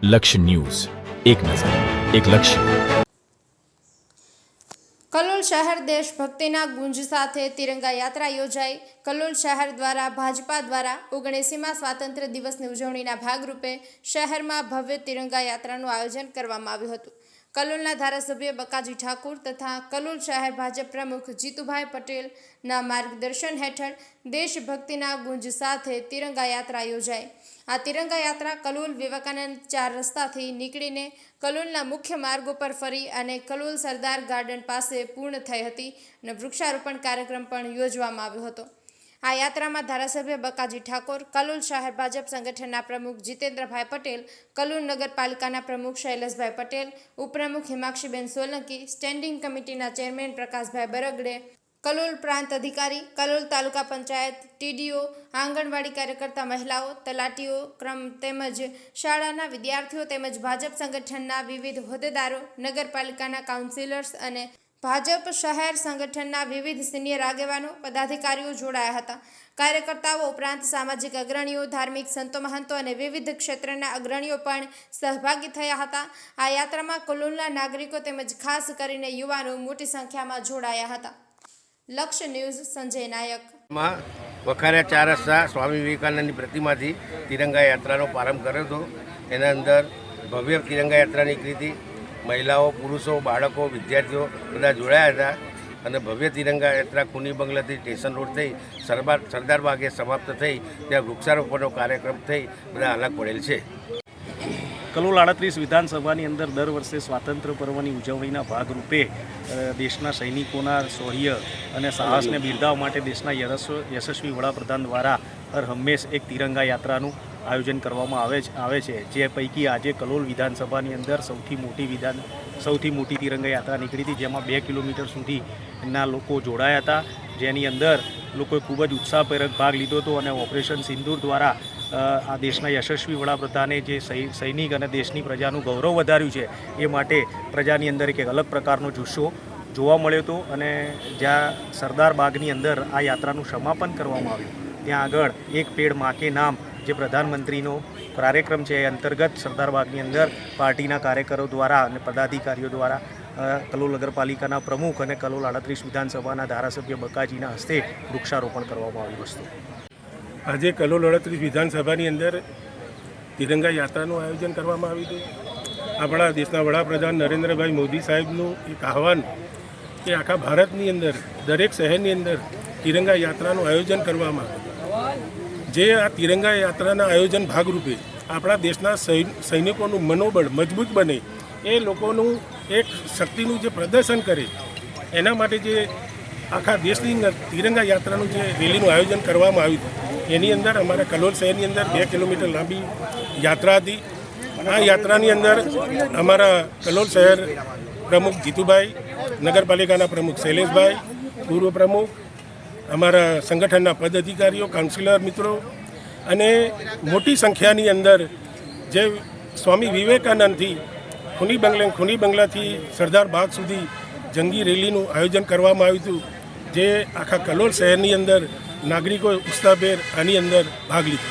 લક્ષ્ય ન્યૂઝ, એક નજર, એક લક્ષ્ય। કલોલ શહેર દેશભક્તિના ગુંજ સાથે તિરંગા યાત્રા યોજાઈ। કલોલ શહેર દ્વારા ભાજપા દ્વારા 79મા સ્વાતંત્ર્ય દિવસની ઉજવણીના ભાગરૂપે શહેરમાં ભવ્ય તિરંગા યાત્રાનું આયોજન કરવામાં આવ્યું હતું। કલોલના ધારાસભ્ય બકાજી ઠાકુર તથા કલોલ શહેર ભાજપ પ્રમુખ જીતુભાઈ પટેલના માર્ગદર્શન હેઠળ દેશભક્તિના ગુંજ સાથે તિરંગા યાત્રા યોજાઈ। આ તિરંગા યાત્રા કલોલ વિવેકાનંદ 4 રસ્તાથી નીકળીને કલોલના મુખ્ય માર્ગો પર ફરી અને કલોલ સરદાર ગાર્ડન પાસે પૂર્ણ થઈ હતી અને વૃક્ષારોપણ કાર્યક્રમ પણ યોજવામાં આવ્યો હતો। આ યાત્રામાં ધારાસભ્ય બકાજી ઠાકોર, કલોલ શહેર ભાજપ સંગઠનના પ્રમુખ જીતેન્દ્રભાઈ પટેલ, કલોલ નગરપાલિકાના પ્રમુખ શૈલેષભાઈ પટેલ, ઉપપ્રમુખ હિમાક્ષીબેન સોલંકી, સ્ટેન્ડિંગ કમિટીના ચેરમેન પ્રકાશભાઈ બરગડે, કલોલ પ્રાંત અધિકારી, કલોલ તાલુકા પંચાયત, ટીડીઓ, આંગણવાડી કાર્યકર્તા મહિલાઓ, તલાટીઓ તેમજ શાળાના વિદ્યાર્થીઓ તેમજ ભાજપ સંગઠનના વિવિધ હોદ્દેદારો, નગરપાલિકાના કાઉન્સિલર્સ અને ભાજપ શહેર સંગઠનના વિવિધ સિનિયર આગેવાનો પદાધિકારીઓ જોડાયા હતા। કાર્યકર્તાઓ ઉપરાંત સામાજિક અગ્રણીઓ, ધાર્મિક સંતો મહંતો અને વિવિધ ક્ષેત્રના અગ્રણીઓ પણ સહભાગી થયા હતા। આ યાત્રામાં કલોલના નાગરિકો તેમજ ખાસ કરીને યુવાનો મોટી સંખ્યામાં જોડાયા હતા। લક્ષ્ય ન્યૂઝ, સંજય નાયક। વખારિયા 4 રસ્તા સ્વામી વિવેકાનંદની પ્રતિમાથી તિરંગા યાત્રાનો પ્રારંભ કર્યો હતો। એના અંદર ભવ્ય તિરંગા યાત્રા નીકળી હતી। મહિલાઓ, પુરુષો, બાળકો, વિદ્યાર્થીઓ બધા જોડાયા હતા અને ભવ્ય તિરંગા યાત્રા ખૂની બંગલાથી સ્ટેશન રોડ થઈ સરદાર બાગે સમાપ્ત થઈ, ત્યાં વૃક્ષારોપણનો કાર્યક્રમ થઈ બધા અલગ પડેલ છે। કલોલ 38 વિધાનસભાની અંદર દર વર્ષે સ્વાતંત્ર્ય પર્વની ઉજવણીના ભાગરૂપે દેશના સૈનિકોના શૌર્ય અને સાહસને બિરદાવવા માટે દેશના યશસ્વી વડાપ્રધાન દ્વારા હર હંમેશ એક તિરંગા યાત્રાનું આયોજન કરવામાં આવે છે, જે પૈકી આજે કલોલ વિધાનસભાની અંદર સૌથી મોટી તિરંગા યાત્રા નીકળી હતી, જેમાં 2 કિલોમીટર સુધીના લોકો જોડાયા હતા, જેની અંદર લોકોએ ખૂબ જ ઉત્સાહપૂર્વક ભાગ લીધો હતો અને ઓપરેશન સિંદૂર દ્વારા આ દેશના યશસ્વી વડાપ્રધાને જે સૈનિક અને દેશની પ્રજાનું ગૌરવ વધાર્યું છે એ માટે પ્રજાની અંદર એક અલગ પ્રકારનો જુસ્સો જોવા મળ્યો હતો। અને જ્યાં સરદાર બાગની અંદર આ યાત્રાનું સમાપન કરવામાં આવ્યું, ત્યાં આગળ એક પેડ માં કે નામ જે પ્રધાનમંત્રીનો કાર્યક્રમ છે એ અંતર્ગત સરદાર બાગની અંદર પાર્ટીના કાર્યકરો દ્વારા અને પદાધિકારીઓ દ્વારા કલોલ નગરપાલિકાના પ્રમુખ અને કલોલ 38 વિધાનસભાના ધારાસભ્ય બકાજીના હસ્તે વૃક્ષારોપણ કરવામાં આવ્યું હતું। આજે કલોલ 38 વિધાનસભાની અંદર તિરંગા યાત્રાનું આયોજન કરવામાં આવ્યું હતું। આપણા દેશના વડાપ્રધાન નરેન્દ્રભાઈ મોદી સાહેબનું એક આહવાન કે આખા ભારતની અંદર દરેક શહેરની અંદર તિરંગા યાત્રાનું આયોજન કરવામાં આવ્યું, જે આ તિરંગા યાત્રાના આયોજન ભાગરૂપે આપણા દેશના સૈનિકોનું મનોબળ મજબૂત બને, એ લોકોનું એક શક્તિનું જે પ્રદર્શન કરે, એના માટે જે આખા દેશની અંદર તિરંગા યાત્રાનું જે રેલીનું આયોજન કરવામાં આવ્યું હતું, એની અંદર અમારા કલોલ શહેરની અંદર 2 કિલોમીટર લાંબી યાત્રા હતી। આ યાત્રાની અંદર અમારા કલોલ શહેર પ્રમુખ જીતુભાઈ, નગરપાલિકાના પ્રમુખ શૈલેષભાઈ, પૂર્વ પ્રમુખ, અમારા સંગઠનના પદ અધિકારીઓ, કાઉન્સિલર મિત્રો અને મોટી સંખ્યાની અંદર જે સ્વામી વિવેકાનંદથી ખૂની બંગલાથી સરદાર બાગ સુધી જંગી રેલીનું આયોજન કરવામાં આવ્યું હતું, જે આખા કલોલ શહેરની અંદર નાગરિકોએ ઉત્સાહભેર આની અંદર ભાગ લીધો।